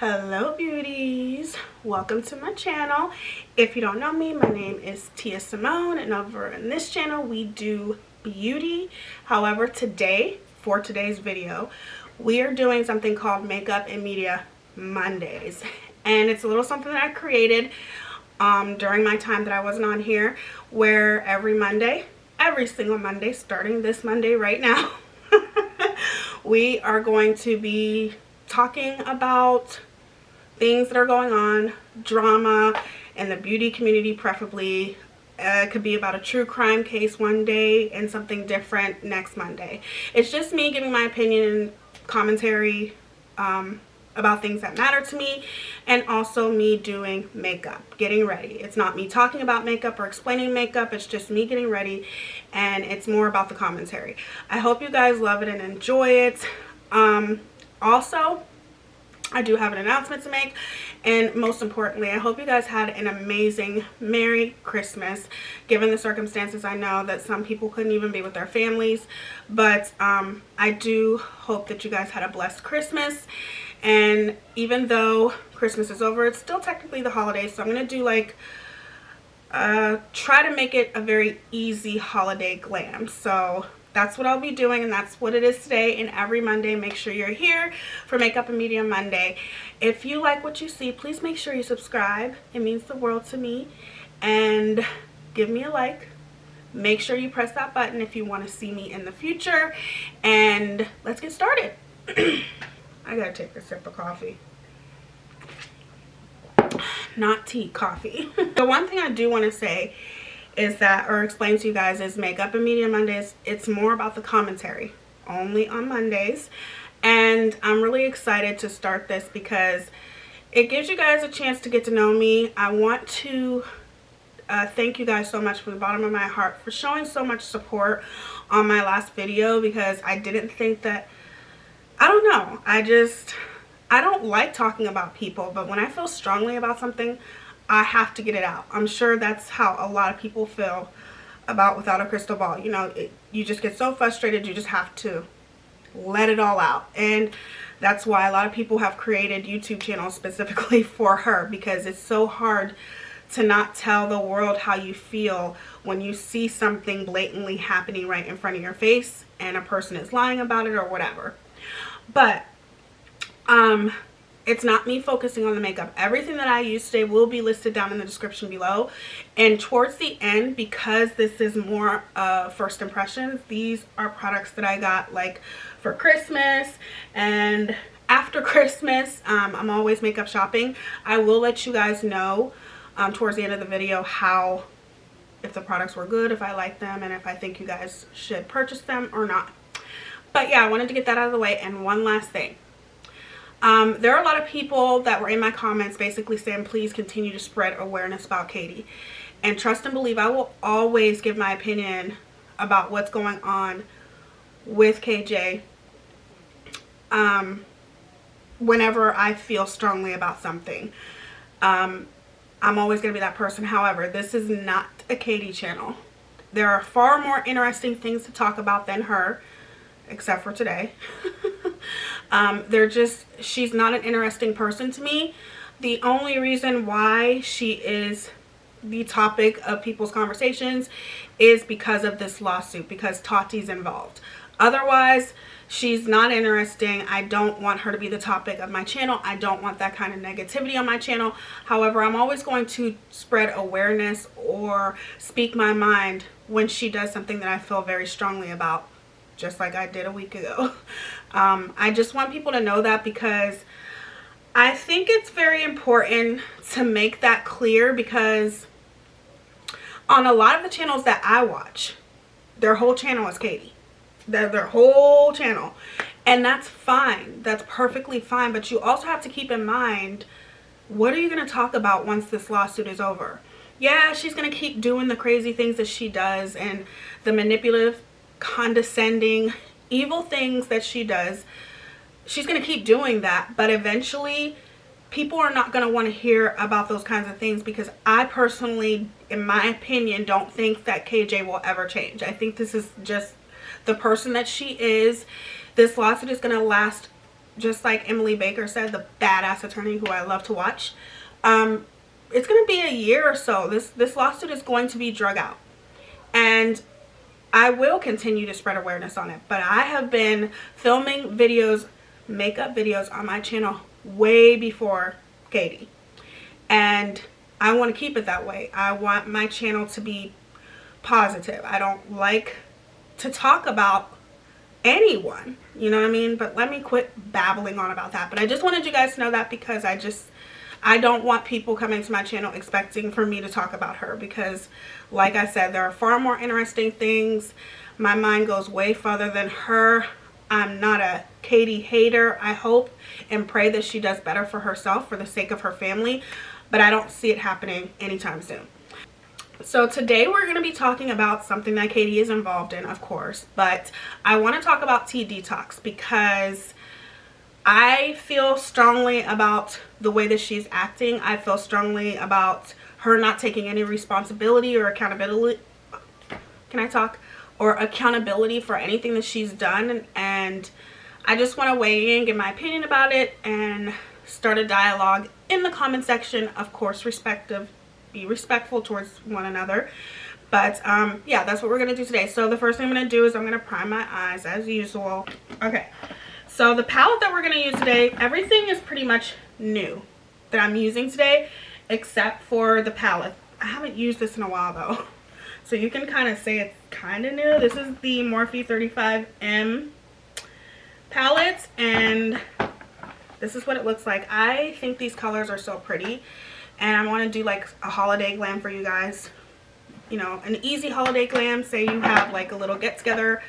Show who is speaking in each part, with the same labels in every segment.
Speaker 1: Hello beauties, welcome to my channel. If you don't know me, my name is Tia Simone, and over in this channel we do beauty. However, today, for today's video, we are doing something called Makeup and Media Mondays, and it's a little something that I created during my time that I wasn't on here, where every single Monday, starting this Monday right now, we are going to be talking about things that are going on, drama in the beauty community preferably. It could be about a true crime case one day and something different next Monday. It's just me giving my opinion and commentary about things that matter to me, and also me doing makeup, getting ready. It's not me talking about makeup or explaining makeup, it's just me getting ready, and it's more about the commentary. I hope you guys love it and enjoy it. Also, I do have an announcement to make, and most importantly, I hope you guys had an amazing Merry Christmas. Given the circumstances, I know that some people couldn't even be with their families, but I do hope that you guys had a blessed Christmas. And even though Christmas is over, it's still technically the holidays, so I'm going to do like try to make it a very easy holiday glam. So that's what I'll be doing, and that's what it is today. And every Monday, make sure you're here for Makeup and Media Monday. If you like what you see, please make sure you subscribe. It means the world to me. And give me a like. Make sure you press that button if you want to see me in the future. And let's get started. I gotta take a sip of coffee. Not tea, coffee. The one thing I do want to say is that, or explain to you guys, is Makeup and Media Mondays, it's more about the commentary, only on Mondays. And I'm really excited to start this because it gives you guys a chance to get to know me. I want to thank you guys so much from the bottom of my heart for showing so much support on my last video, because I didn't think that, I don't know, I don't like talking about people, but when I feel strongly about something, I have to get it out. I'm sure that's how a lot of people feel about Without a Crystal Ball. You know, you just get so frustrated, you just have to let it all out. And that's why a lot of people have created YouTube channels specifically for her, because it's so hard to not tell the world how you feel when you see something blatantly happening right in front of your face and a person is lying about it or whatever. But it's not me focusing on the makeup. Everything that I use today will be listed down in the description below. And towards the end, because this is more first impressions, these are products that I got like for Christmas and after Christmas. I'm always makeup shopping. I will let you guys know towards the end of the video if the products were good, if I like them, and if I think you guys should purchase them or not. But yeah, I wanted to get that out of the way. And one last thing. There are a lot of people that were in my comments basically saying, please continue to spread awareness about Katie. And trust and believe, I will always give my opinion about what's going on with KJ whenever I feel strongly about something. I'm always going to be that person. However, this is not a Katie channel. There are far more interesting things to talk about than her, except for today. She's not an interesting person to me. The only reason why she is the topic of people's conversations is because of this lawsuit, because Tati's involved. Otherwise, she's not interesting. I don't want her to be the topic of my channel. I don't want that kind of negativity on my channel. However, I'm always going to spread awareness or speak my mind when she does something that I feel very strongly about, just like I did a week ago. I just want people to know that, because I think it's very important to make that clear, because on a lot of the channels that I watch, their whole channel is Katie. Their whole channel. And that's fine. That's perfectly fine. But you also have to keep in mind, what are you going to talk about once this lawsuit is over? Yeah, she's going to keep doing the crazy things that she does, and the manipulative, condescending, evil things that she does. She's going to keep doing that, but eventually people are not going to want to hear about those kinds of things, because I personally, in my opinion, don't think that KJ will ever change. I think this is just the person that she is. This lawsuit is going to last just like Emily Baker said, the badass attorney who I love to watch, it's going to be a year or so. This lawsuit is going to be drug out. And I will continue to spread awareness on it. But I have been filming videos, makeup videos on my channel way before Katie. And I want to keep it that way. I want my channel to be positive. I don't like to talk about anyone, you know what I mean? But let me quit babbling on about that. But I just wanted you guys to know that, because I don't want people coming to my channel expecting for me to talk about her, because like I said, there are far more interesting things. My mind goes way further than her. I'm not a Katie hater. I hope and pray that she does better for herself for the sake of her family, but I don't see it happening anytime soon. So today we're going to be talking about something that Katie is involved in, of course, but I want to talk about Tea Detox because I feel strongly about the way that she's acting. I feel strongly about her not taking any responsibility or accountability. Can I talk? Or accountability for anything that she's done. And I just want to weigh in, give my opinion about it, and start a dialogue in the comment section. Of course, be respectful towards one another. But yeah, that's what we're going to do today. So the first thing I'm going to do is I'm going to prime my eyes as usual. Okay. So the palette that we're going to use today, everything is pretty much new that I'm using today, except for the palette. I haven't used this in a while though. So you can kind of say it's kind of new. This is the Morphe 35M palette, and this is what it looks like. I think these colors are so pretty, and I want to do like a holiday glam for you guys. You know, an easy holiday glam. Say you have like a little get together.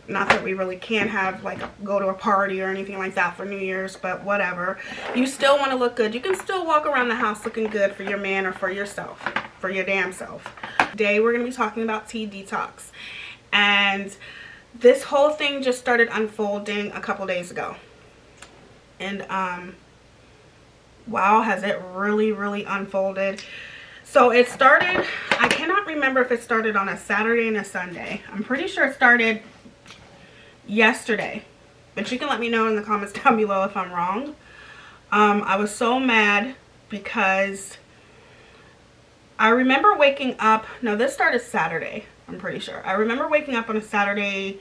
Speaker 1: Not that we really can have like go to a party or anything like that for New Year's, but whatever. You still want to look good. You can still walk around the house looking good for your man or for yourself, for your damn self. Today we're going to be talking about Tea Detox. And this whole thing just started unfolding a couple days ago. And wow, has it really unfolded. So it started, I cannot remember if it started on a Saturday and a Sunday. I'm pretty sure it started yesterday, but you can let me know in the comments down below if I'm wrong. I was so mad because I remember waking up, no, this started Saturday, I'm pretty sure. I remember waking up on a Saturday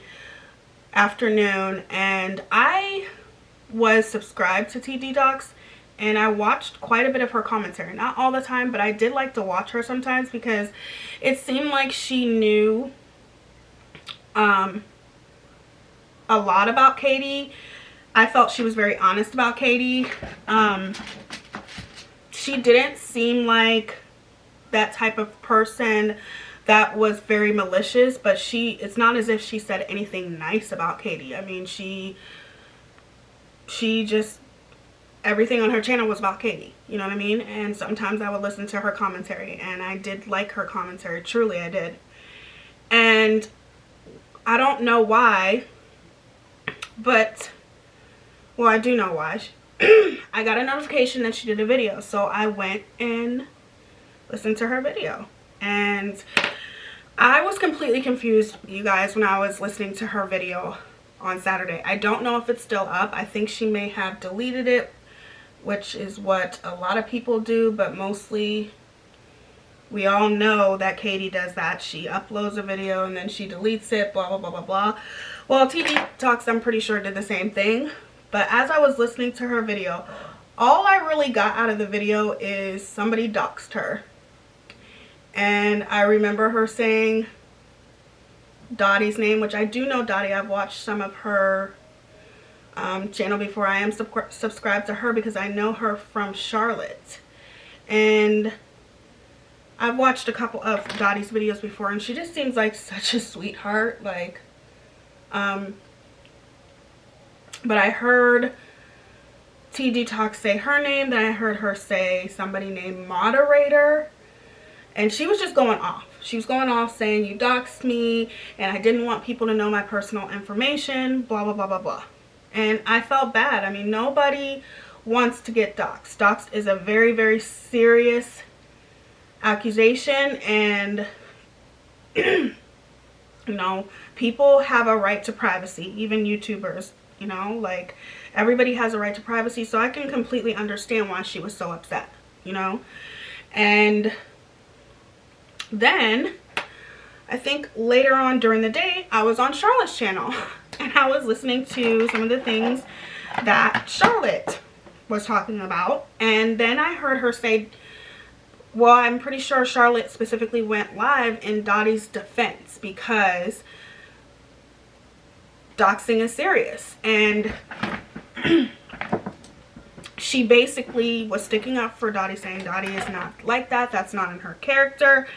Speaker 1: afternoon, and I was subscribed to Tea Detox, and I watched quite a bit of her commentary. Not all the time, but I did like to watch her sometimes because it seemed like she knew a lot about Katie. I felt she was very honest about Katie. She didn't seem like that type of person that was very malicious, but it's not as if she said anything nice about Katie. I mean, she just, everything on her channel was about Katie, you know what I mean? And sometimes I would listen to her commentary, and I did like her commentary, truly I did. And I don't know why, but, well, I do know why. I got a notification that she did a video, so I went and listened to her video. And I was completely confused, you guys, when I was listening to her video on Saturday. I don't know if it's still up. I think she may have deleted it, which is what a lot of people do, but mostly we all know that Katie does that. She uploads a video and then she deletes it, blah, blah, blah, blah, blah. Well, Tea Detox, I'm pretty sure, did the same thing. But as I was listening to her video, all I really got out of the video is somebody doxed her. And I remember her saying Dottie's name, which I do know Dottie. I've watched some of her channel before. I am subscribed to her because I know her from Charlotte. And I've watched a couple of Dottie's videos before, and she just seems like such a sweetheart. Like, but I heard Tea Detox say her name, then I heard her say somebody named Moderator, and she was just going off. She was going off saying, you doxed me, and I didn't want people to know my personal information, blah, blah, blah, blah, blah. And I felt bad. I mean, nobody wants to get doxed. Doxed is a very, very serious accusation, and you know, people have a right to privacy, even YouTubers, you know, like, Everybody has a right to privacy, so I can completely understand why she was so upset, you know. And then I think later on during the day, I was on Charlotte's channel and I was listening to some of the things that Charlotte was talking about. And then I heard her say, well, I'm pretty sure Charlotte specifically went live in Dottie's defense because doxing is serious. And she basically was sticking up for Dottie, saying Dottie is not like that. That's not in her character.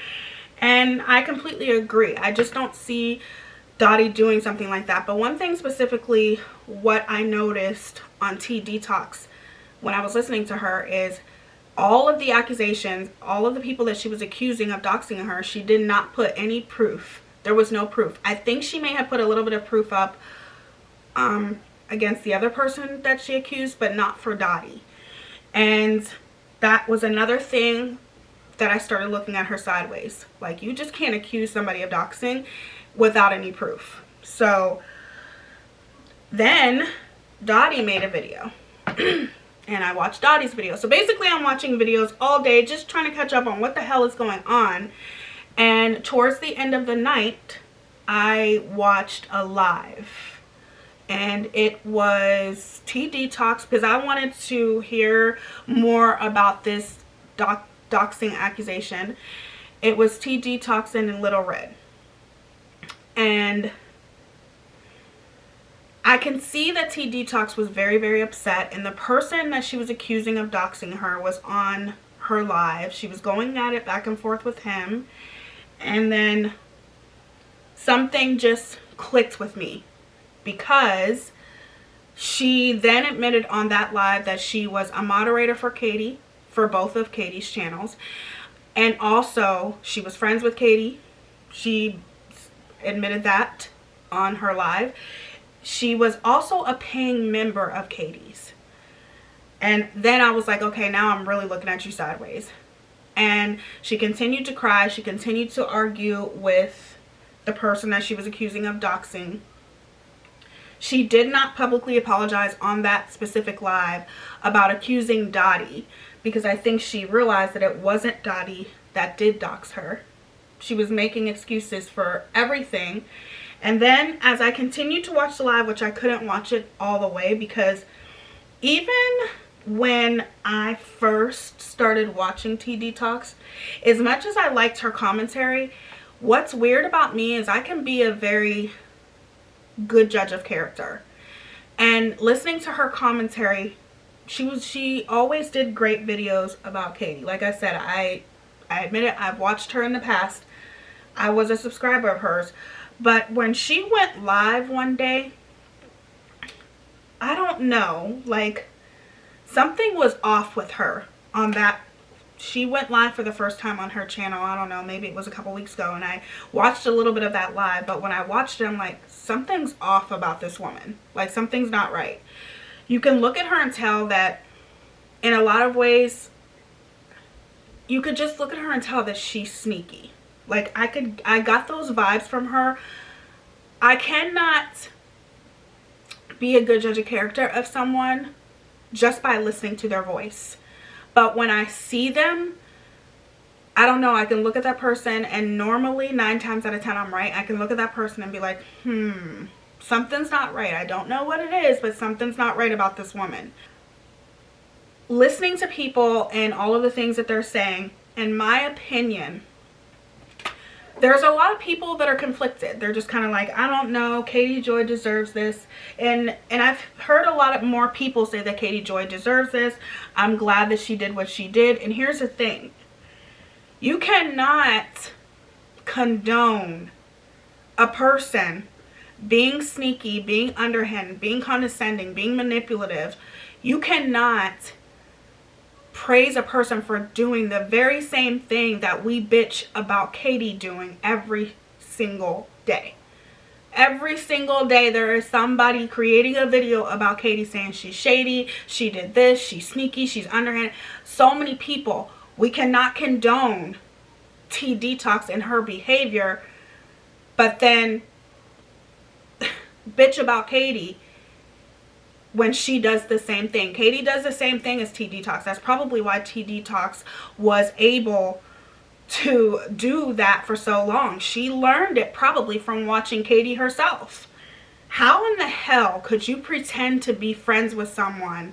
Speaker 1: And I completely agree. I just don't see Dottie doing something like that. But one thing specifically, what I noticed on Tea Detox when I was listening to her is all of the accusations, all of the people that she was accusing of doxing her, she did not put any proof. There was no proof. I think she may have put a little bit of proof up against the other person that she accused, but not for Dottie. And that was another thing that I started looking at her sideways. Like, you just can't accuse somebody of doxing without any proof. So then Dottie made a video and I watched Dottie's video. So basically I'm watching videos all day, just trying to catch up on what the hell is going on. And towards the end of the night, I watched a live. And it was Tea Detox, because I wanted to hear more about this doxing accusation. It was Tea Detox and Little Red. And I can see that Tea Detox was very, very upset. And the person that she was accusing of doxing her was on her live. She was going at it back and forth with him. And then something just clicked with me, because she then admitted on that live that she was a moderator for Katie, for both of Katie's channels. And also she was friends with Katie. She admitted that on her live. She was also a paying member of Katie's. And then I was like, okay, now I'm really looking at you sideways. And she continued to cry. She continued to argue with the person that she was accusing of doxing. She did not publicly apologize on that specific live about accusing Dottie, because I think she realized that it wasn't Dottie that did dox her. She was making excuses for everything. And then as I continued to watch the live, which I couldn't watch it all the way, because even when I first started watching Tea Detox, as much as I liked her commentary, what's weird about me is I can be a very good judge of character. And listening to her commentary, she always did great videos about Katie. Like I said, I admit it, I've watched her in the past. I was a subscriber of hers. But when she went live one day, I don't know, like, something was off with her on that. She went live for the first time on her channel, I don't know, maybe it was a couple weeks ago, and I watched a little bit of that live. But when I watched it, I'm like, something's off about this woman. Like, something's not right. You can look at her and tell that in a lot of ways, you could just look at her and tell that she's sneaky. Like, I got those vibes from her. I cannot be a good judge of character of someone just by listening to their voice. But when I see them, I don't know, I can look at that person, and normally 9 times out of 10 I'm right. I can look at that person and be like, something's not right. I don't know what it is, but something's not right about this woman. Listening to people and all of the things that they're saying, in my opinion, there's a lot of people that are conflicted. They're just kind of like, I don't know, Katie Joy deserves this. And I've heard a lot of more people say that Katie Joy deserves this. I'm glad that she did what she did. And here's the thing. You cannot condone a person being sneaky, being underhand, being condescending, being manipulative. You cannot praise a person for doing the very same thing that we bitch about Katie doing every single day. Every single day there is somebody creating a video about Katie saying she's shady, she did this, she's sneaky, she's underhanded. So many people. We cannot condone Tea Detox and her behavior, but then bitch about Katie when she does the same thing. Katie does the same thing as Tea Detox. That's probably why Tea Detox was able to do that for so long. She learned it probably from watching Katie herself. How in the hell could you pretend to be friends with someone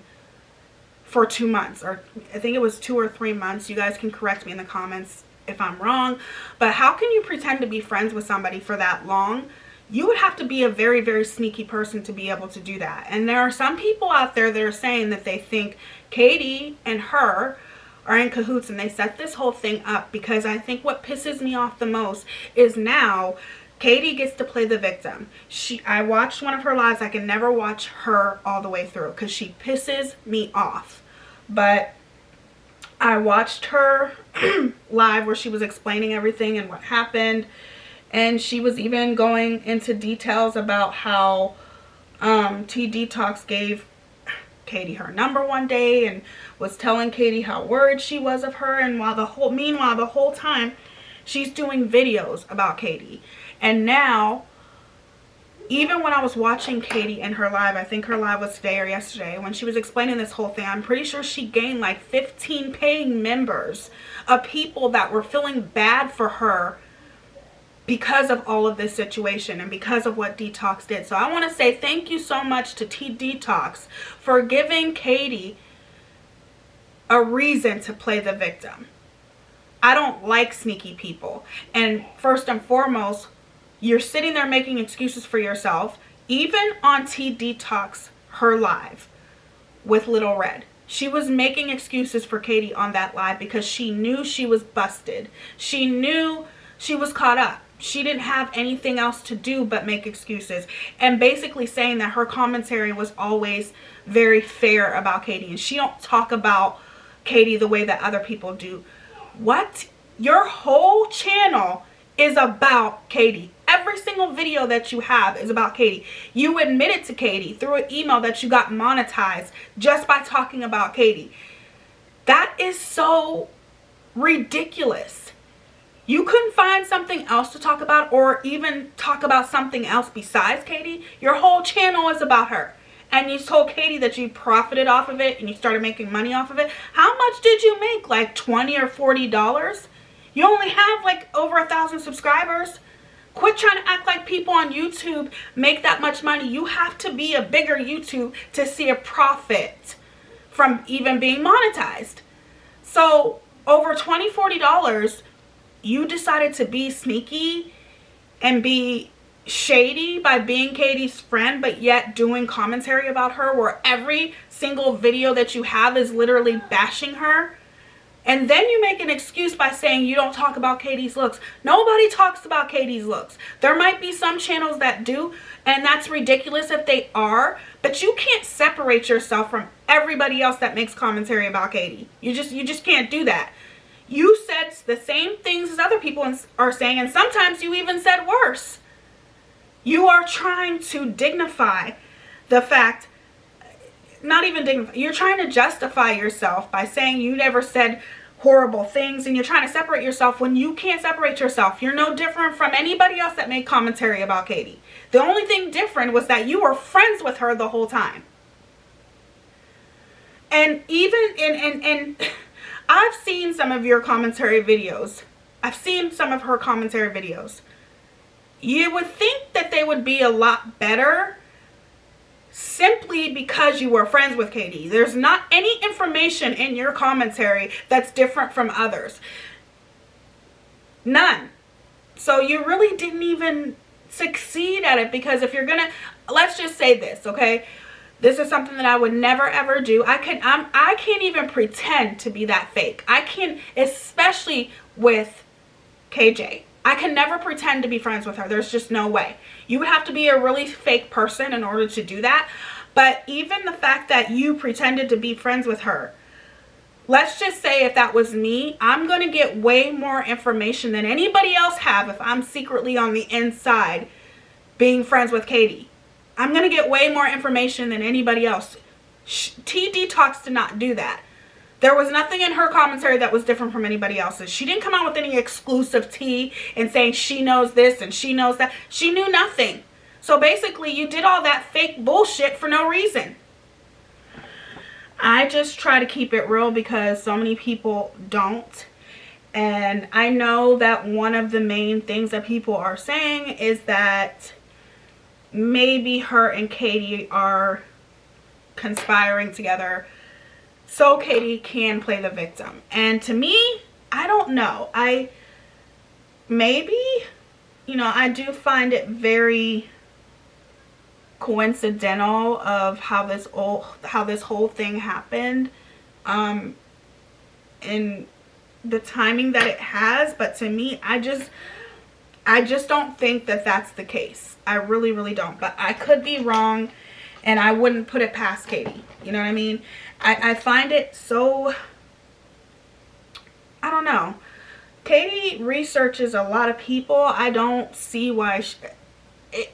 Speaker 1: for 2 months? Or I think it was 2 or 3 months. You guys can correct me in the comments if I'm wrong. But how can you pretend to be friends with somebody for that long? You would have to be a very, very sneaky person to be able to do that. And there are some people out there that are saying that they think Katie and her are in cahoots, and they set this whole thing up because I think what pisses me off the most is now Katie gets to play the victim. I watched one of her lives. I can never watch her all the way through because she pisses me off. But I watched her live where she was explaining everything and what happened. And she was even going into details about how Tea Detox gave Katie her number one day and was telling Katie how worried she was of her. And meanwhile the whole time she's doing videos about Katie. And now, even when I was watching Katie in her live, I think her live was today or yesterday, when she was explaining this whole thing, I'm pretty sure she gained like 15 paying members of people that were feeling bad for her because of all of this situation and because of what Detox did. So I want to say thank you so much to Tea Detox for giving Katie a reason to play the victim. I don't like sneaky people. And first and foremost, you're sitting there making excuses for yourself. Even on Tea Detox, her live with Little Red, she was making excuses for Katie on that live because she knew she was busted. She knew she was caught up. She didn't have anything else to do but make excuses. And basically saying that her commentary was always very fair about Katie. And she don't talk about Katie the way that other people do. What? Your whole channel is about Katie. Every single video that you have is about Katie. You admitted to Katie through an email that you got monetized just by talking about Katie. That is so ridiculous. You couldn't find something else to talk about, or even talk about something else besides Katie. Your whole channel is about her. And you told Katie that you profited off of it and you started making money off of it. How much did you make? Like $20 or $40? You only have like over 1,000 subscribers. Quit trying to act like people on YouTube make that much money. You have to be a bigger YouTube to see a profit from even being monetized. So over $20, $40, you decided to be sneaky and be shady by being Katie's friend, but yet doing commentary about her where every single video that you have is literally bashing her. And then you make an excuse by saying you don't talk about Katie's looks. Nobody talks about Katie's looks. There might be some channels that do, and that's ridiculous if they are, but you can't separate yourself from everybody else that makes commentary about Katie. You just can't do that. You said the same things as other people are saying, and sometimes you even said worse. You are trying to dignify the fact, not even dignify, you're trying to justify yourself by saying you never said horrible things, and you're trying to separate yourself when you can't separate yourself. You're no different from anybody else that made commentary about Katie. The only thing different was that you were friends with her the whole time. And even in I've seen some of your commentary videos. I've seen some of her commentary videos. You would think that they would be a lot better simply because you were friends with Katie. There's not any information in your commentary that's different from others. None. So you really didn't even succeed at it, because if you're gonna, let's just say this, okay? This is something that I would never ever do. I can't even pretend to be that fake. I can, especially with KJ. I can never pretend to be friends with her. There's just no way. You would have to be a really fake person in order to do that. But even the fact that you pretended to be friends with her, let's just say if that was me, I'm going to get way more information than anybody else have if I'm secretly on the inside being friends with Katie. I'm going to get way more information than anybody else. Tea Detox did not do that. There was nothing in her commentary that was different from anybody else's. She didn't come out with any exclusive tea and saying she knows this and she knows that. She knew nothing. So basically, you did all that fake bullshit for no reason. I just try to keep it real because so many people don't. And I know that one of the main things that people are saying is that maybe her and Katie are conspiring together so Katie can play the victim. And to me, I don't know. Maybe, you know, I do find it very coincidental of how this whole thing happened, and the timing that it has. But to me, I just don't think that that's the case. I really don't. But I could be wrong, and I wouldn't put it past Katie. You know what I mean? I find it so, I don't know. Katie researches a lot of people. I don't see why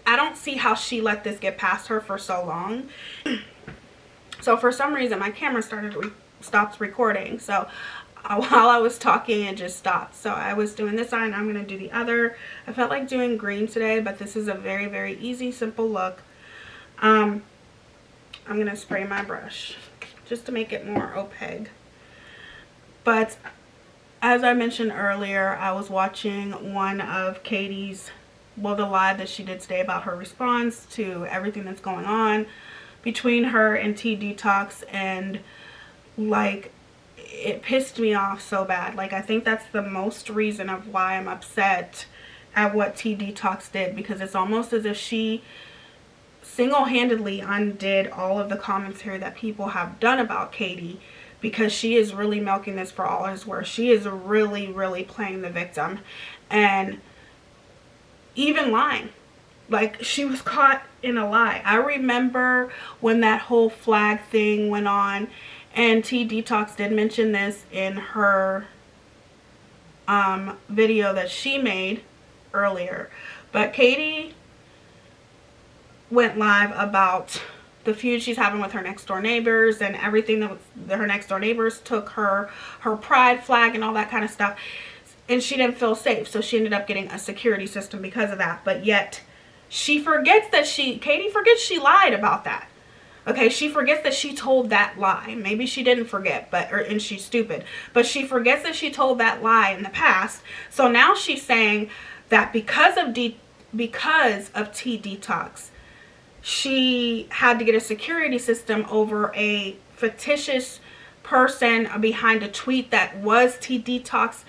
Speaker 1: I don't see how she let this get past her for so long. So for some reason my camera stopped recording. So while I was talking, it just stopped. So I was doing this eye and I'm going to do the other. I felt like doing green today, but this is a very easy, simple look. I'm going to spray my brush just to make it more opaque. But as I mentioned earlier, I was watching one of Katie's, well, the live that she did today about her response to everything that's going on between her and Tea Detox, and like, it pissed me off so bad. Like, I think that's the most reason of why I'm upset at what Tea Detox did, because it's almost as if she single-handedly undid all of the commentary that people have done about Katie, because she is really milking this for all it's worth. She is really playing the victim, and even lying. Like, she was caught in a lie. I remember when that whole flag thing went on, and Tea Detox did mention this in her video that she made earlier. But Katie went live about the feud she's having with her next door neighbors and everything that her next door neighbors took her pride flag and all that kind of stuff, and she didn't feel safe, so she ended up getting a security system because of that. But yet she forgets that Katie forgets she lied about that. Okay, she forgets that she told that lie. Maybe she didn't forget, and she's stupid, but she forgets that she told that lie in the past. So now she's saying that because of Tea Detox, she had to get a security system over a fictitious person behind a tweet that was Tea Detox,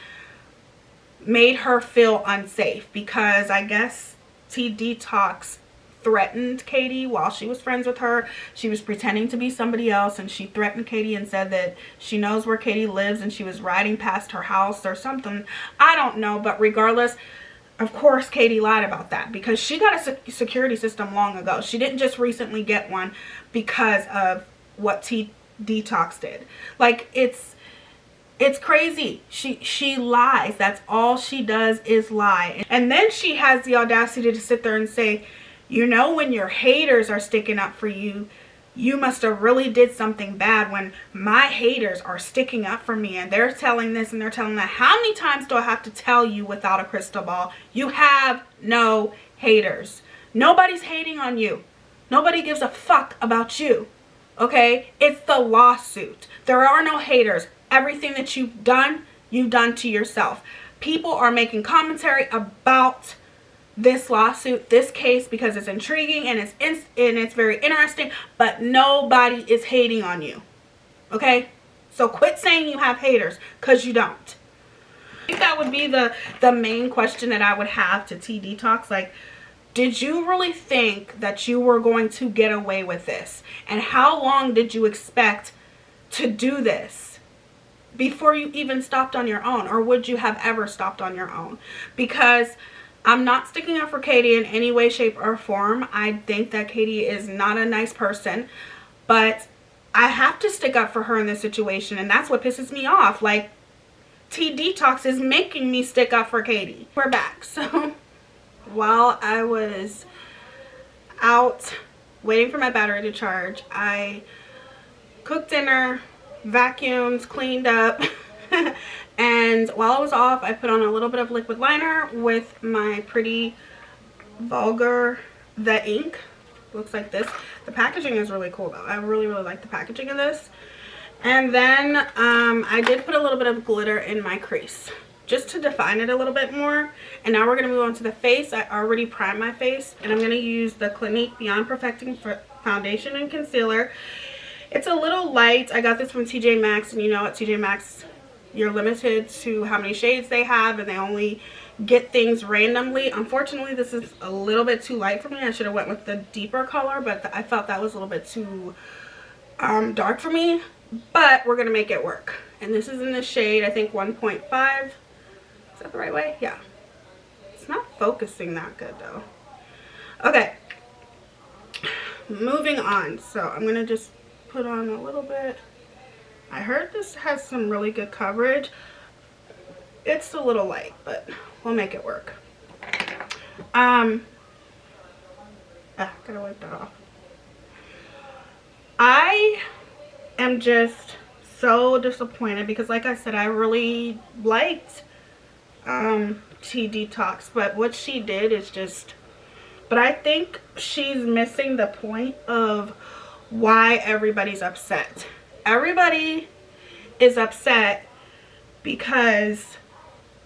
Speaker 1: made her feel unsafe, because I guess Tea Detox threatened Katie while she was friends with her. She was pretending to be somebody else, and she threatened Katie and said that she knows where Katie lives and she was riding past her house or something. I don't know, but regardless, of course Katie lied about that, because she got a security system long ago. She didn't just recently get one because of what Tea Detox did. Like, it's crazy. She lies. That's all she does is lie. And then she has the audacity to sit there and say, you know, when your haters are sticking up for you, you must have really did something bad when my haters are sticking up for me and they're telling this and they're telling that. How many times do I have to tell you without a crystal ball? You have no haters. Nobody's hating on you. Nobody gives a fuck about you. Okay? It's the lawsuit. There are no haters. Everything that you've done to yourself. People are making commentary about this lawsuit, this case, because it's intriguing and it's very interesting, but nobody is hating on you. Okay? So quit saying you have haters, because you don't. I think that would be the main question that I would have to Tea Detox. Like, did you really think that you were going to get away with this? And how long did you expect to do this before you even stopped on your own? Or would you have ever stopped on your own? Because I'm not sticking up for Katie in any way, shape, or form. I think that Katie is not a nice person, but I have to stick up for her in this situation, and that's what pisses me off. Like, Tea Detox is making me stick up for Katie. We're back. So while I was out waiting for my battery to charge, I cooked dinner, vacuumed, cleaned up, and while I was off, I put on a little bit of liquid liner with my pretty Vulgar The Ink. Looks like this. The packaging is really cool though. I really like the packaging of this. And then I did put a little bit of glitter in my crease just to define it a little bit more. And now we're going to move on to the face. I already primed my face, and I'm going to use the Clinique Beyond Perfecting Foundation and Concealer. It's a little light. I got this from TJ Maxx, and you know at TJ Maxx you're limited to how many shades they have, and they only get things randomly. Unfortunately, this is a little bit too light for me. I should have went with the deeper color, but I felt that was a little bit too dark for me. But we're going to make it work. And this is in the shade, I think 1.5. Is that the right way? Yeah. It's not focusing that good though. Okay. Moving on. So I'm going to just put on a little bit. I heard this has some really good coverage. It's a little light, but we'll make it work. Gotta wipe that off. I am just so disappointed because, like I said, I really liked Tea Detox, but what she did is just, but I think she's missing the point of why everybody's upset. Everybody is upset because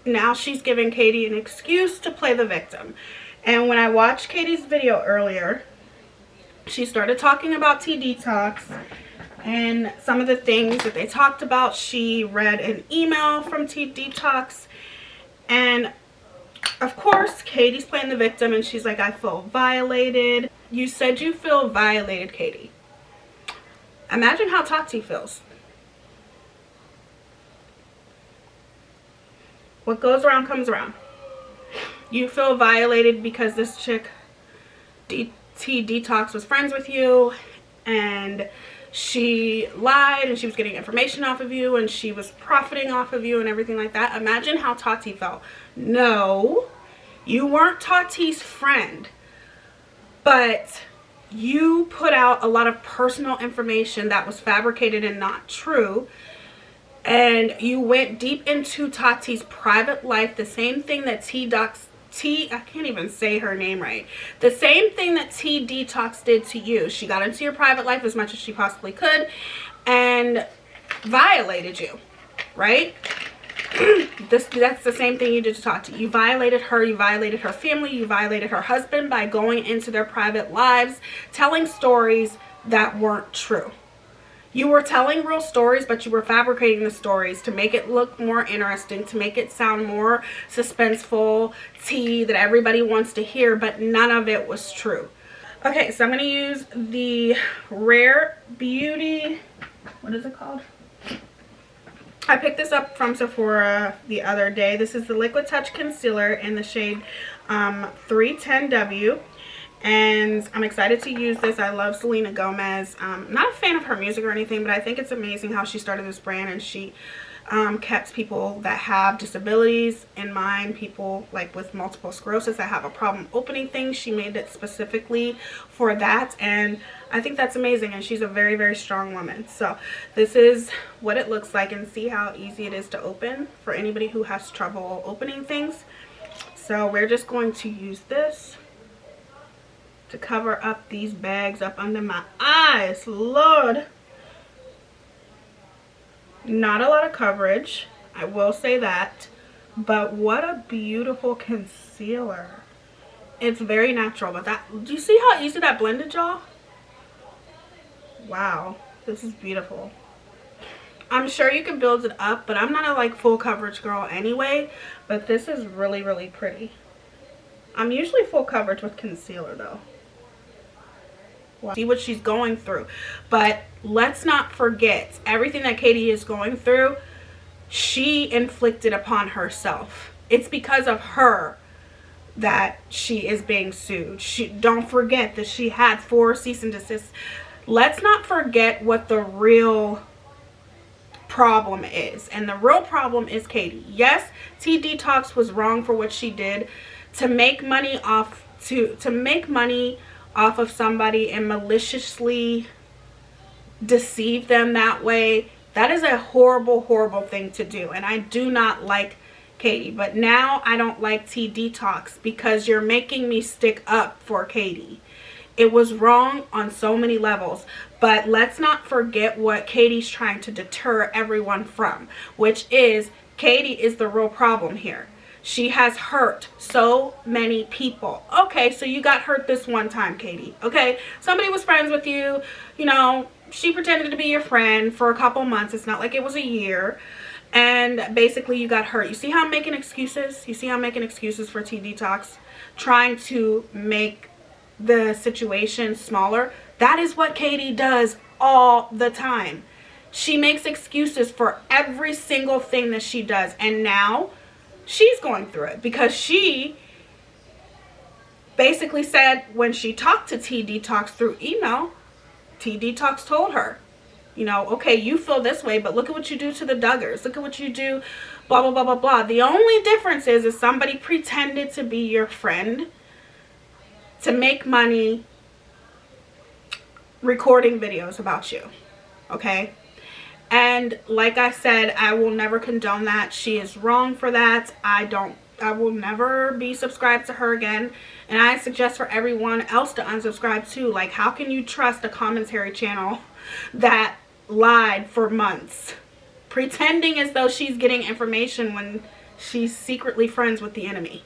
Speaker 1: now she's giving Katie an excuse to play the victim. And when I watched Katie's video earlier, she started talking about Tea Detox and some of the things that they talked about. She read an email from Tea Detox, and of course Katie's playing the victim, and she's like, I feel violated. You said you feel violated, Katie. Imagine how Tati feels. What goes around comes around. You feel violated because this chick Tea Detox was friends with you, and she lied, and she was getting information off of you, and she was profiting off of you and everything like that. Imagine how Tati felt. No, you weren't Tati's friend, but you put out a lot of personal information that was fabricated and not true, and you went deep into Tati's private life. The same thing that I can't even say her name right. The same thing that Tea Detox did to you. She got into your private life as much as she possibly could and violated you, right? That's the same thing you did to Tati. You violated her, you violated her family, you violated her husband by going into their private lives, telling stories that weren't true. You were telling real stories, but you were fabricating the stories to make it look more interesting, to make it sound more suspenseful, tea that everybody wants to hear, but none of it was true. Okay, so I'm going to use the Rare Beauty, what is it called? I picked this up from Sephora the other day. This is the Liquid Touch Concealer in the shade 310W. And I'm excited to use this. I love Selena Gomez. Not a fan of her music or anything, but I think it's amazing how she started this brand, and she kept people that have disabilities in mind, people like with multiple sclerosis that have a problem opening things. She made it specifically for that, and I think that's amazing, and she's a very, very strong woman. So this is what it looks like, and see how easy it is to open for anybody who has trouble opening things. So we're just going to use this to cover up these bags up under my eyes. Lord. Not a lot of coverage, I will say that, but what a beautiful concealer. It's very natural, but do you see how easy that blended, y'all? Wow, this is beautiful. I'm sure you can build it up, but I'm not a like full coverage girl anyway, but this is really, really pretty. I'm usually full coverage with concealer though. Wow. See what she's going through, but let's not forget everything that Katie is going through, she inflicted upon herself. It's because of her that she is being sued. Don't forget that she had 4 cease and desist. Let's not forget what the real problem is, and the real problem is Katie. Yes, Tea Detox was wrong for what she did to make money off of somebody and maliciously deceive them that way. That is a horrible, horrible thing to do, and I do not like Katie. But now I don't like Tea Detox because you're making me stick up for Katie. It was wrong on so many levels, but let's not forget what Katie's trying to deter everyone from, which is Katie is the real problem here. She has hurt so many people. Okay, so you got hurt this one time, Katie. Okay, somebody was friends with you, you know, she pretended to be your friend for a couple months. It's not like it was a year. And basically you got hurt. You see how I'm making excuses? You see how I'm making excuses for Tea Detox? Trying to make the situation smaller. That is what Katie does all the time. She makes excuses for every single thing that she does, and now she's going through it because she basically said when she talked to Tea Detox through email, Tea Detox told her, you know, okay, you feel this way, but look at what you do to the Duggars. Look at what you do, blah, blah, blah, blah, blah. The only difference is somebody pretended to be your friend to make money recording videos about you, okay? And like I said, I will never condone that. She is wrong for that. I will never be subscribed to her again. And I suggest for everyone else to unsubscribe too. Like, how can you trust a commentary channel that lied for months, pretending as though she's getting information when she's secretly friends with the enemy?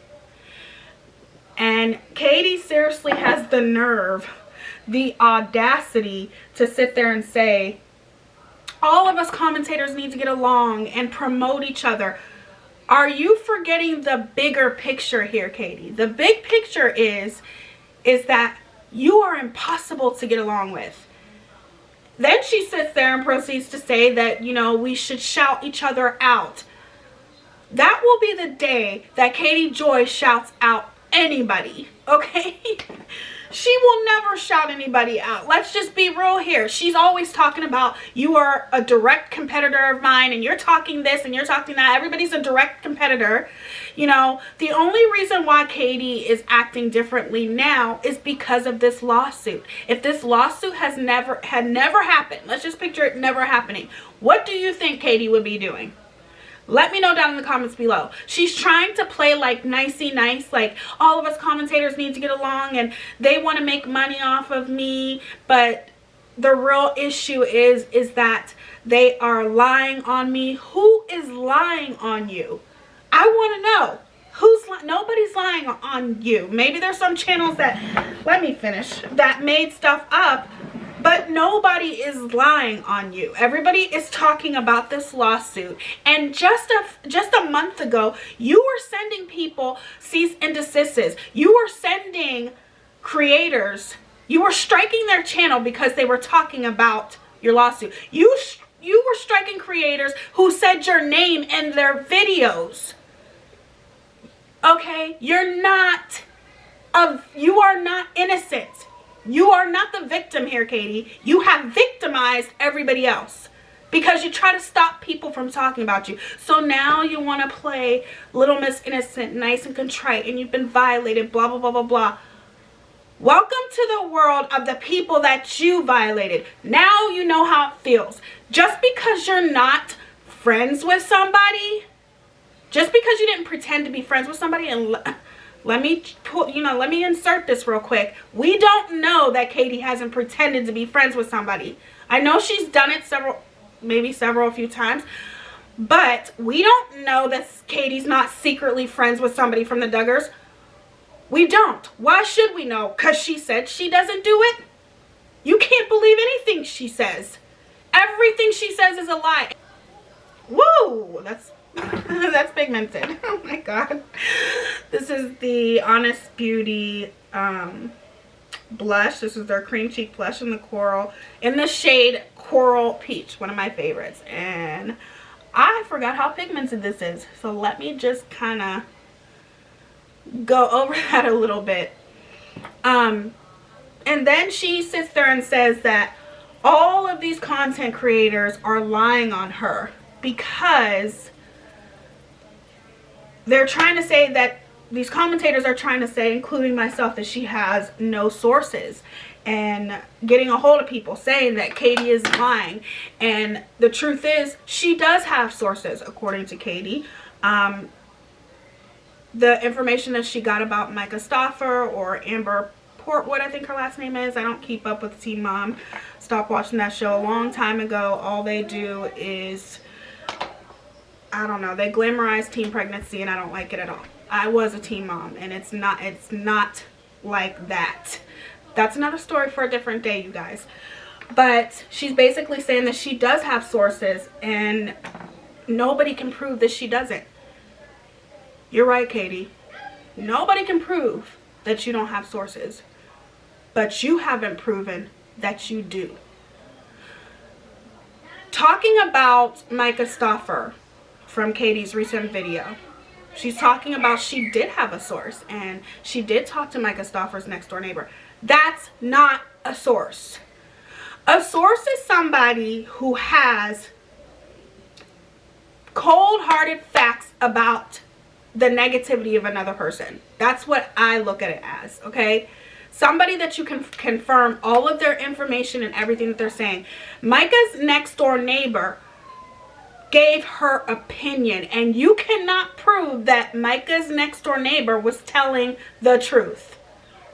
Speaker 1: And Katie seriously has the nerve, the audacity to sit there and say, all of us commentators need to get along and promote each other. Are you forgetting the bigger picture here, Katie? The big picture is that you are impossible to get along with. Then she sits there and proceeds to say that, you know, we should shout each other out. That will be the day that Katie Joy shouts out anybody, okay? She will never shout anybody out. Let's just be real here. She's always talking about, you are a direct competitor of mine, and you're talking this and you're talking that. Everybody's a direct competitor. You know, the only reason why Katie is acting differently now is because of this lawsuit. If this lawsuit had never happened, let's just picture it never happening, what do you think Katie would be doing? Let me know down in the comments below. She's trying to play like nicey nice, like all of us commentators need to get along and they want to make money off of me. But the real issue is that they are lying on me. Who is lying on you? I want to know. Nobody's lying on you. Maybe there's some channels that, let me finish, that made stuff up. But nobody is lying on you. Everybody is talking about this lawsuit. And just a month ago, you were sending people cease and desists. You were sending creators, you were striking their channel because they were talking about your lawsuit. You were striking creators who said your name in their videos. Okay? You are not innocent. You are not the victim here, Katie. You have victimized everybody else because you try to stop people from talking about you. So now you want to play Little Miss Innocent, nice and contrite, and you've been violated, blah, blah, blah, blah, blah. Welcome to the world of the people that you violated. Now you know how it feels. Just because you're not friends with somebody, just because you didn't pretend to be friends with somebody, and let me insert this real quick. We don't know that Katie hasn't pretended to be friends with somebody. I know she's done it a few times, but we don't know that Katie's not secretly friends with somebody from the Duggars. We don't. Why should we know? Because she said she doesn't do it. You can't believe anything she says. Everything she says is a lie. Woo! That's pigmented. Oh my god. This is the Honest Beauty blush. This is their cream cheek blush in the shade Coral Peach, one of my favorites. And I forgot how pigmented this is, so let me just kind of go over that a little bit. And then she sits there and says that all of these content creators are lying on her because they're trying to say that these commentators are trying to say, including myself, that she has no sources, and getting a hold of people saying that Katie is lying. And the truth is, she does have sources, according to Katie. The information that she got about Micah Stauffer or Amber Portwood, I think her last name is. I don't keep up with Teen Mom. Stopped watching that show a long time ago. All they do is, I don't know, they glamorize teen pregnancy, and I don't like it at all. I was a teen mom, and it's not like that. That's another story for a different day, you guys. But she's basically saying that she does have sources, and nobody can prove that she doesn't. You're right, Katie. Nobody can prove that you don't have sources, but you haven't proven that you do. Talking about Micah Stauffer from Katie's recent video, she's talking about she did have a source, and she did talk to Micah Stauffer's next door neighbor. That's not a source. A source is somebody who has cold-hearted facts about the negativity of another person. That's what I look at it as, okay? Somebody that you can confirm all of their information and everything that they're saying. Micah's next door neighbor gave her opinion, and you cannot prove that Micah's next door neighbor was telling the truth.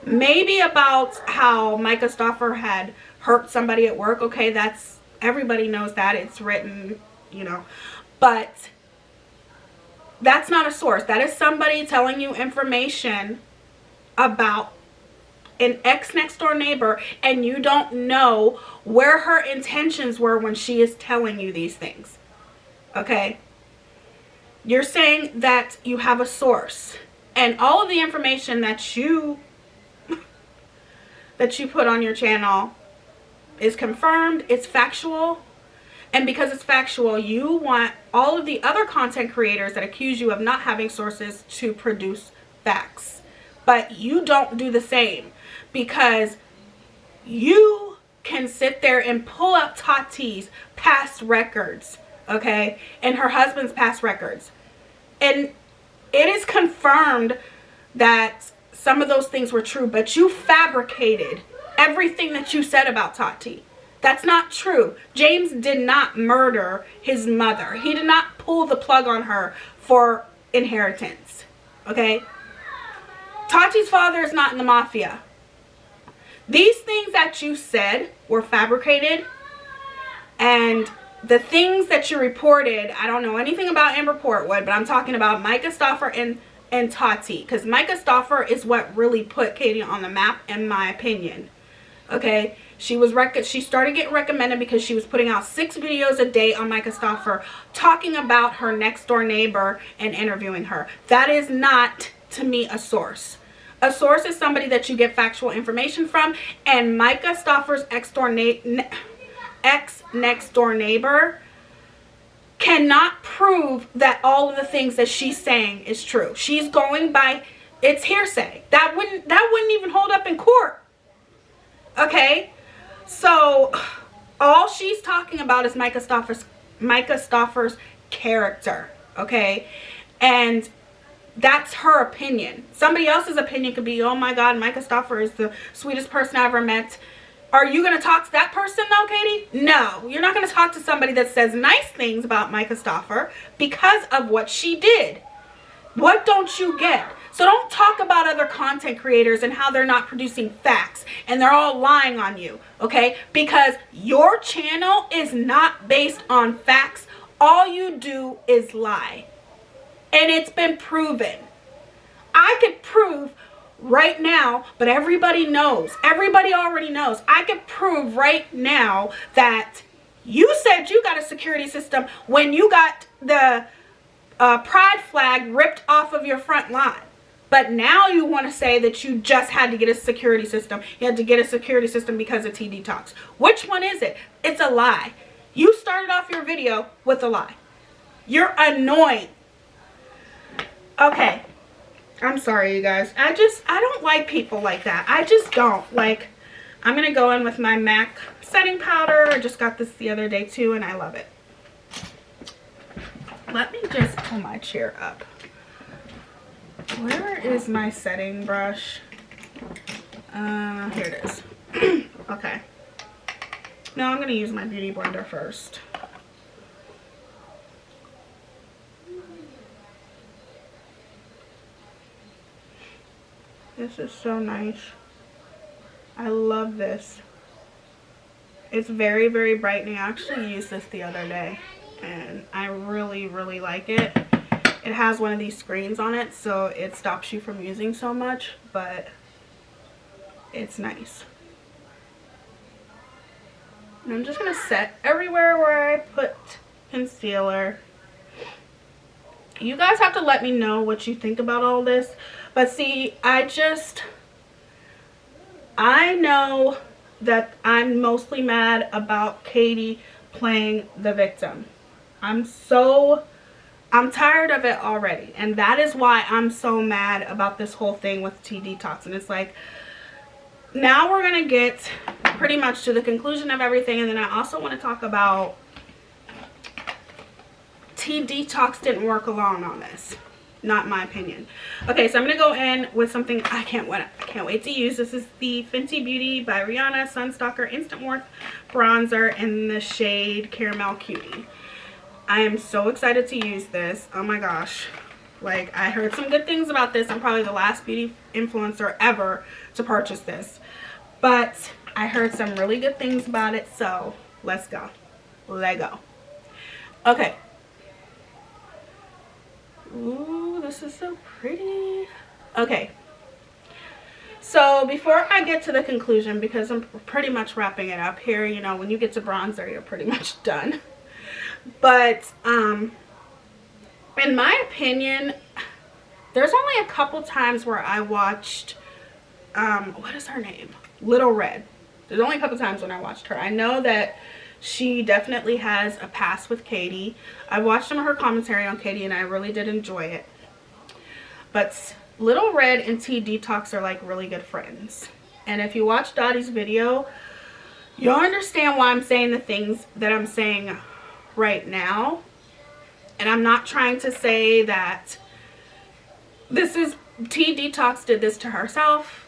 Speaker 1: Maybe about how Micah Stauffer had hurt somebody at work. Okay, that's, everybody knows that. It's written, you know. But that's not a source. That is somebody telling you information about an ex next door neighbor, and you don't know where her intentions were when she is telling you these things. Okay? You're saying that you have a source, and all of the information that you put on your channel is confirmed, it's factual, and because it's factual, you want all of the other content creators that accuse you of not having sources to produce facts. But you don't do the same, because you can sit there and pull up Tati's past records, okay, and her husband's past records, and it is confirmed that some of those things were true, but you fabricated everything that you said about Tati. That's not true. James did not murder his mother. He did not pull the plug on her for inheritance, okay? Tati's father is not in the mafia. These things that you said were fabricated, and the things that you reported, I don't know anything about Amber Portwood, but I'm talking about Micah Stauffer and Tati, because Micah Stauffer is what really put Katie on the map, in my opinion. Okay, she started getting recommended because she was putting out 6 videos a day on Micah Stauffer talking about her next door neighbor and interviewing her. That is not, to me, a source. A source is somebody that you get factual information from, and Micah Stauffer's ex next door neighbor cannot prove that all of the things that she's saying is true. She's going by, it's hearsay. That wouldn't even hold up in court. Okay? So all she's talking about is Micah Stauffer's character, okay? And that's her opinion. Somebody else's opinion could be, oh my God, Micah Stauffer is the sweetest person I ever met. Are you going to talk to that person though, Katie? No, you're not going to talk to somebody that says nice things about Micah Stauffer because of what she did. What don't you get? So don't talk about other content creators and how they're not producing facts and they're all lying on you, okay? Because your channel is not based on facts. All you do is lie. And it's been proven. I could prove right now, but everybody knows. Everybody already knows. I could prove right now that you said you got a security system when you got the pride flag ripped off of your front lawn. But now you want to say that you just had to get a security system. You had to get a security system because of Tea Detox. Which one is it? It's a lie. You started off your video with a lie. You're annoying. Okay. I'm sorry, you guys. I don't like people like that. I just don't. Like, I'm going to go in with my MAC setting powder. I just got this the other day too, and I love it. Let me just pull my chair up. Where is my setting brush? Here it is. Okay. No, I'm going to use my beauty blender first. This is so nice. I love this. It's very, very brightening. I actually used this the other day and I really, really like it. It has one of these screens on it, so it stops you from using so much, but it's nice. And I'm just going to set everywhere where I put concealer. You guys have to let me know what you think about all this. But see, I know that I'm mostly mad about Katie playing the victim. I'm tired of it already. And that is why I'm so mad about this whole thing with Tea Detox. And it's like, now we're going to get pretty much to the conclusion of everything. And then I also want to talk about Tea Detox didn't work alone on this. Not my opinion. Okay, so I'm going to go in with something I can't wait to use. This is the Fenty Beauty by Rihanna Sunstalker Instant Warmth Bronzer in the shade Caramel Cutie. I am so excited to use this. Oh my gosh. Like, I heard some good things about this. I'm probably the last beauty influencer ever to purchase this. But I heard some really good things about it, so let's go. Lego. Okay. Ooh, this is so pretty. Okay. So before I get to the conclusion, because I'm pretty much wrapping it up here, you know, when you get to bronzer, you're pretty much done. But, in my opinion, there's only a couple times where I watched, what is her name? Little Red. There's only a couple times when I watched her. I know that she definitely has a past with Katie. I watched some of her commentary on Katie and I really did enjoy it. But Little Red and Tea Detox are like really good friends. And if you watch Dottie's video, you'll understand why I'm saying the things that I'm saying right now. And I'm not trying to say that this is, Tea Detox did this to herself.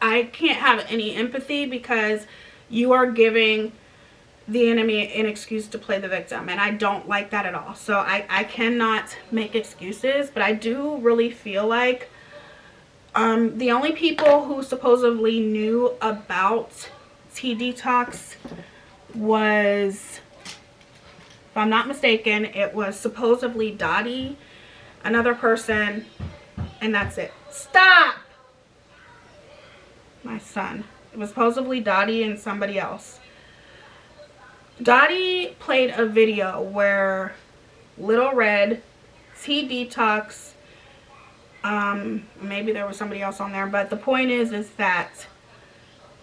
Speaker 1: I can't have any empathy because you are giving the enemy an excuse to play the victim, and I don't like that at all. So I cannot make excuses, but I do really feel like the only people who supposedly knew about Tea Detox was, if I'm not mistaken, it was supposedly Dottie, another person, and that's it. Stop! My son. It was supposedly Dottie and somebody else. Dottie played a video where Little Red, Tea Detox, maybe there was somebody else on there, but the point is that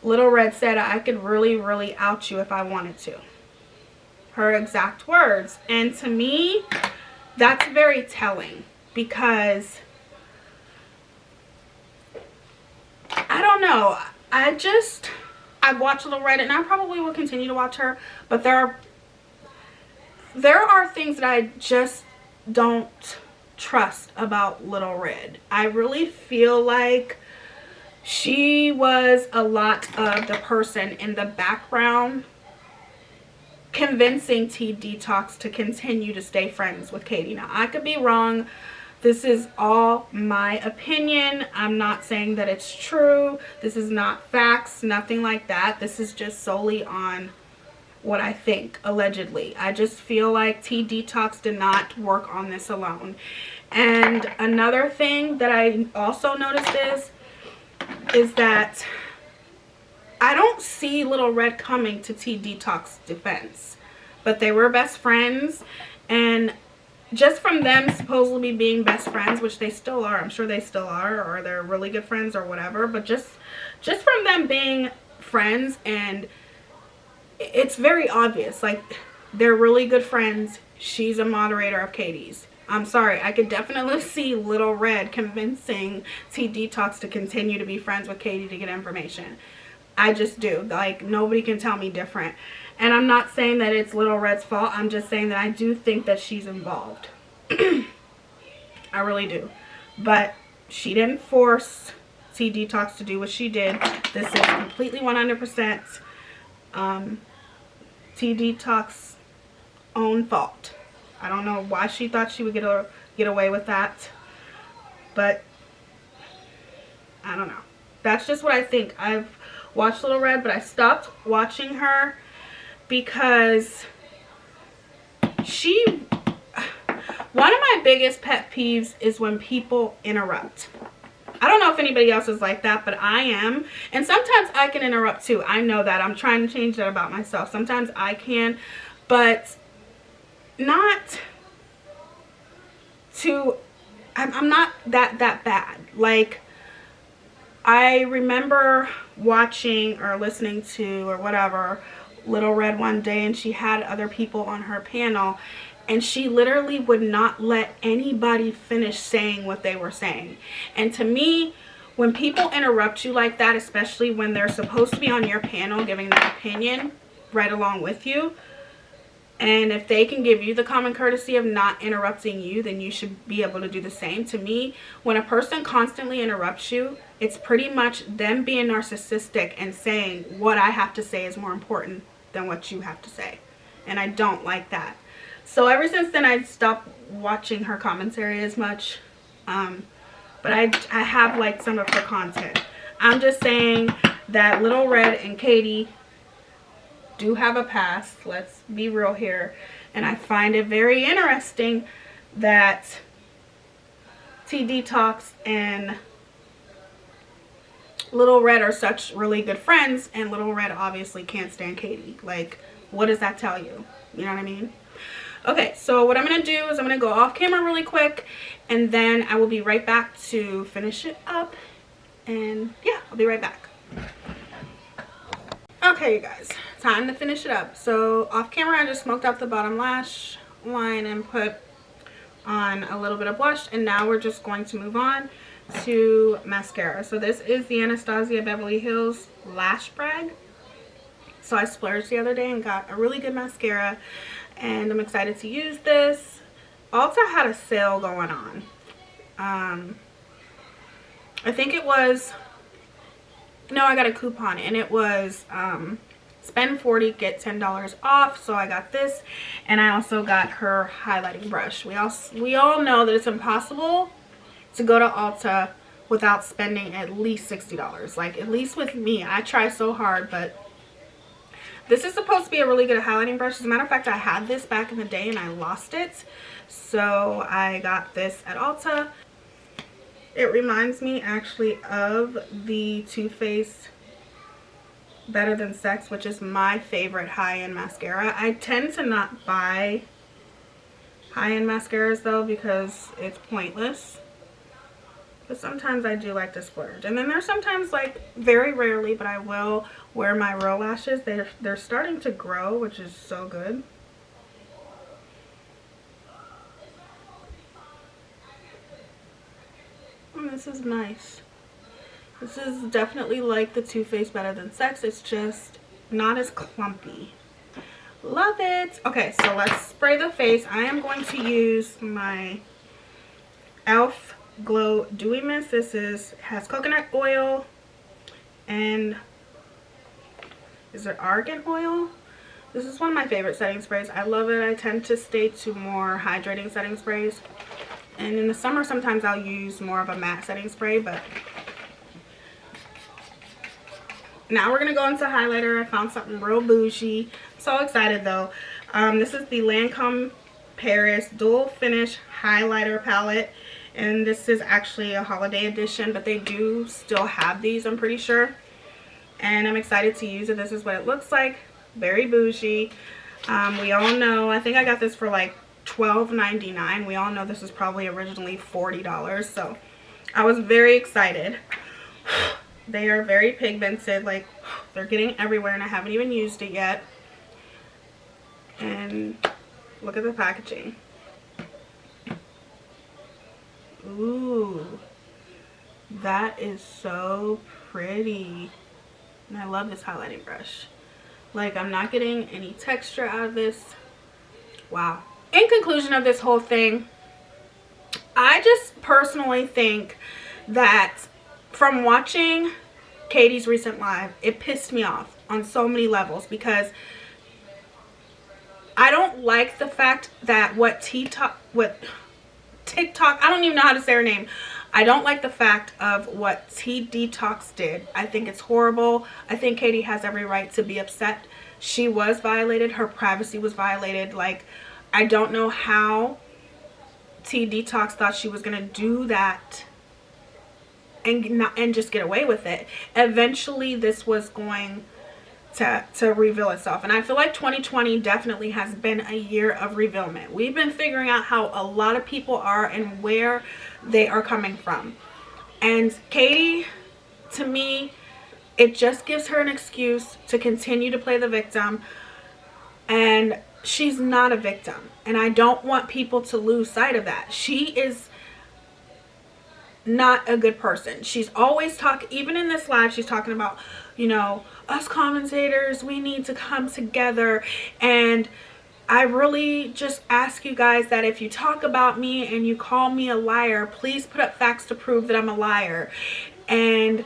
Speaker 1: Little Red said I could really, really out you if I wanted to. Her exact words. And to me, that's very telling because I don't know. I've watched Little Red and I probably will continue to watch her, but there are things that I just don't trust about Little Red. I really feel like she was a lot of the person in the background convincing Tea Detox to continue to stay friends with Katie. Now, I could be wrong. This is all my opinion. I'm not saying that it's true. This is not facts, nothing like that. This is just solely on what I think, allegedly. I just feel like Tea Detox did not work on this alone. And another thing that I also noticed is that I don't see Little Red coming to Tea Detox's defense. But they were best friends, and just from them supposedly being best friends, which they still are, I'm sure they still are, or they're really good friends or whatever, but just from them being friends, and it's very obvious, like, they're really good friends. She's a moderator of Katie's. I'm sorry, I could definitely see Little Red convincing Tea Detox to continue to be friends with Katie to get information. I just do. Like, nobody can tell me different. And I'm not saying that it's Little Red's fault. I'm just saying that I do think that she's involved. I really do. But she didn't force Tea Detox to do what she did. This is completely 100% Tea Detox's own fault. I don't know why she thought she would get away with that. But I don't know. That's just what I think. I've watched Little Red, but I stopped watching her because one of my biggest pet peeves is when people interrupt. I don't know if anybody else is like that, but I am. And sometimes I can interrupt too. I know that. I'm trying to change that about myself. Sometimes I can, but not to, I'm not that bad. Like, I remember watching or listening to or whatever Little Red one day, and she had other people on her panel, and she literally would not let anybody finish saying what they were saying. And to me, when people interrupt you like that, especially when they're supposed to be on your panel giving their opinion right along with you, and if they can give you the common courtesy of not interrupting you, then you should be able to do the same. To me, when a person constantly interrupts you, it's pretty much them being narcissistic and saying what I have to say is more important than what you have to say. And I don't like that. So ever since then, I stopped watching her commentary as much. But I have liked some of her content. I'm just saying that Little Red and Katie do have a past. Let's be real here. And I find it very interesting that Tea Detox and Little Red are such really good friends, and Little Red obviously can't stand Katie. Like, what does that tell you? You know what I mean? Okay, so what I'm going to do is I'm going to go off camera really quick, and then I will be right back to finish it up. And yeah, I'll be right back. Okay, you guys, time to finish it up. So off camera, I just smoked out the bottom lash line and put on a little bit of blush, and now we're just going to move on to mascara. So this is the Anastasia Beverly Hills Lash Brag. So I splurged the other day and got a really good mascara, and I'm excited to use this. Ulta had a sale going on. I think it was, no, I got a coupon, and it was spend $40 get $10 off. So I got this, and I also got her highlighting brush. We all know that it's impossible to go to Ulta without spending at least $60. Like, at least with me, I try so hard. But this is supposed to be a really good highlighting brush. As a matter of fact, I had this back in the day and I lost it, so I got this at Ulta. It reminds me actually of the Too Faced Better Than Sex, which is my favorite high-end mascara. I tend to not buy high-end mascaras though, because it's pointless. But sometimes I do like to splurge. And then there's sometimes, like, very rarely, but I will wear my real lashes. They're starting to grow, which is so good. And this is nice. This is definitely like the Too Faced Better Than Sex. It's just not as clumpy. Love it. Okay, so let's spray the face. I am going to use my e.l.f. Glow Dewy Mist. This has coconut oil and is it argan oil? This is one of my favorite setting sprays. I love it. I tend to stay to more hydrating setting sprays, and in the summer sometimes I'll use more of a matte setting spray. But now we're gonna go into highlighter. I found something real bougie. I'm so excited though. This is the Lancome Paris Dual Finish Highlighter Palette. And this is actually a holiday edition, but they do still have these, I'm pretty sure. And I'm excited to use it. This is what it looks like. Very bougie. We all know, I think I got this for like $12.99. We all know this was probably originally $40. So I was very excited. They are very pigmented. Like, they're getting everywhere, and I haven't even used it yet. And look at the packaging. Ooh, that is so pretty. And I love this highlighting brush. Like, I'm not getting any texture out of this. Wow. In conclusion of this whole thing, I just personally think that from watching Katie's recent live, it pissed me off on so many levels, because I don't like the fact that what TikTok, I don't even know how to say her name, I don't like the fact of what Tea Detox did. I think it's horrible. I think Katie has every right to be upset. She was violated. Her privacy was violated. Like, I don't know how Tea Detox thought she was gonna do that and just get away with it. Eventually this was going to reveal itself, and I feel like 2020 definitely has been a year of revealment. We've been figuring out how a lot of people are and where they are coming from, and Katie, to me, it just gives her an excuse to continue to play the victim, and she's not a victim, and I don't want people to lose sight of that. She is not a good person. She's always even in this live, she's talking about, you know, us commentators, we need to come together. And I really just ask you guys that if you talk about me and you call me a liar, please put up facts to prove that I'm a liar. And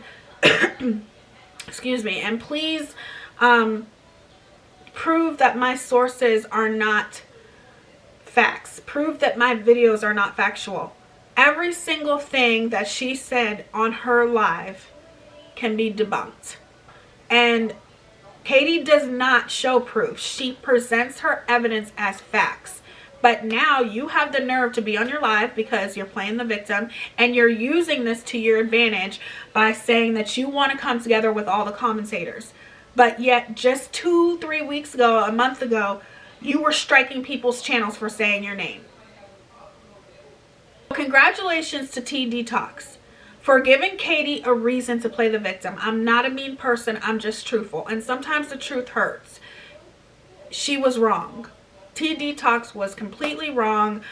Speaker 1: excuse me, and please prove that my sources are not facts. Prove that my videos are not factual. Every single thing that she said on her live can be debunked. And Katie does not show proof. She presents her evidence as facts. But now you have the nerve to be on your live because you're playing the victim, and you're using this to your advantage by saying that you want to come together with all the commentators. But yet just 2-3 weeks ago, a month ago, you were striking people's channels for saying your name. Congratulations to Tea Detox for giving Katie a reason to play the victim. I'm not a mean person. I'm just truthful. And sometimes the truth hurts. She was wrong. Tea Detox was completely wrong.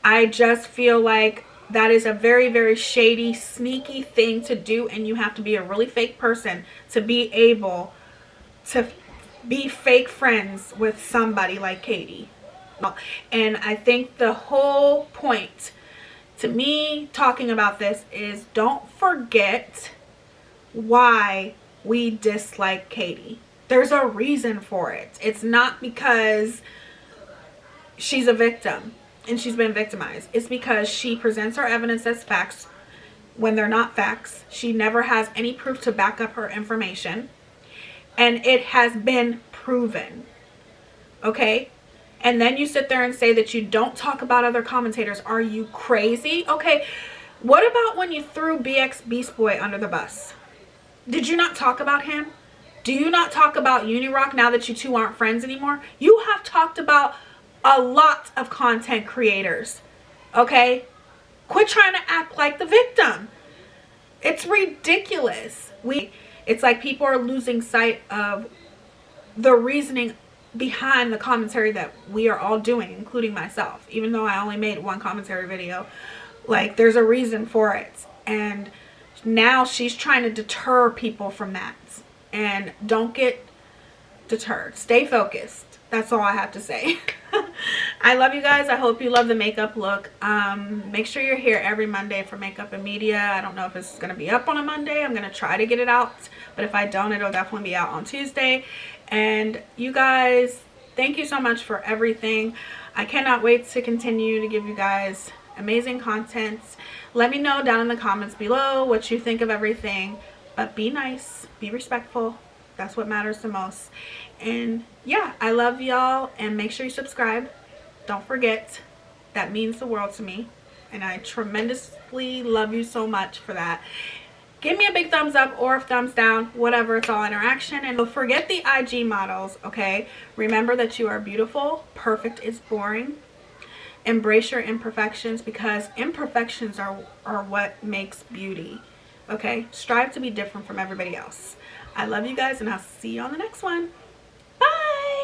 Speaker 1: I just feel like that is a very, very shady, sneaky thing to do. And you have to be a really fake person to be able to be fake friends with somebody like Katie. And I think the whole point to me talking about this is, don't forget why we dislike Katie. There's a reason for it. It's not because she's a victim and she's been victimized. It's because she presents her evidence as facts when they're not facts. She never has any proof to back up her information, and it has been proven. Okay? And then you sit there and say that you don't talk about other commentators. Are you crazy? Okay, what about when you threw BX Beast Boy under the bus? Did you not talk about him? Do you not talk about Unirock now that you two aren't friends anymore? You have talked about a lot of content creators. Okay? Quit trying to act like the victim. It's ridiculous. It's like people are losing sight of the reasoning behind the commentary that we are all doing, including myself. Even though I only made one commentary video, like, there's a reason for it. And now she's trying to deter people from that. And don't get deterred. Stay focused. That's all I have to say. I love you guys. I hope you love the makeup look. Make sure you're here every Monday for Makeup and Media. I don't know if it's going to be up on a Monday. I'm going to try to get it out. But if I don't, it'll definitely be out on Tuesday. And you guys, thank you so much for everything. I cannot wait to continue to give you guys amazing content. Let me know down in the comments below what you think of everything. But be nice. Be respectful. That's what matters the most. And yeah, I love y'all, and make sure you subscribe. Don't forget, that means the world to me, and I tremendously love you so much for that. Give me a big thumbs up or a thumbs down, whatever. It's all interaction. And don't forget the IG models, okay? Remember that you are beautiful. Perfect is boring. Embrace your imperfections, because imperfections are what makes beauty, okay? Strive to be different from everybody else. I love you guys, and I'll see you on the next one.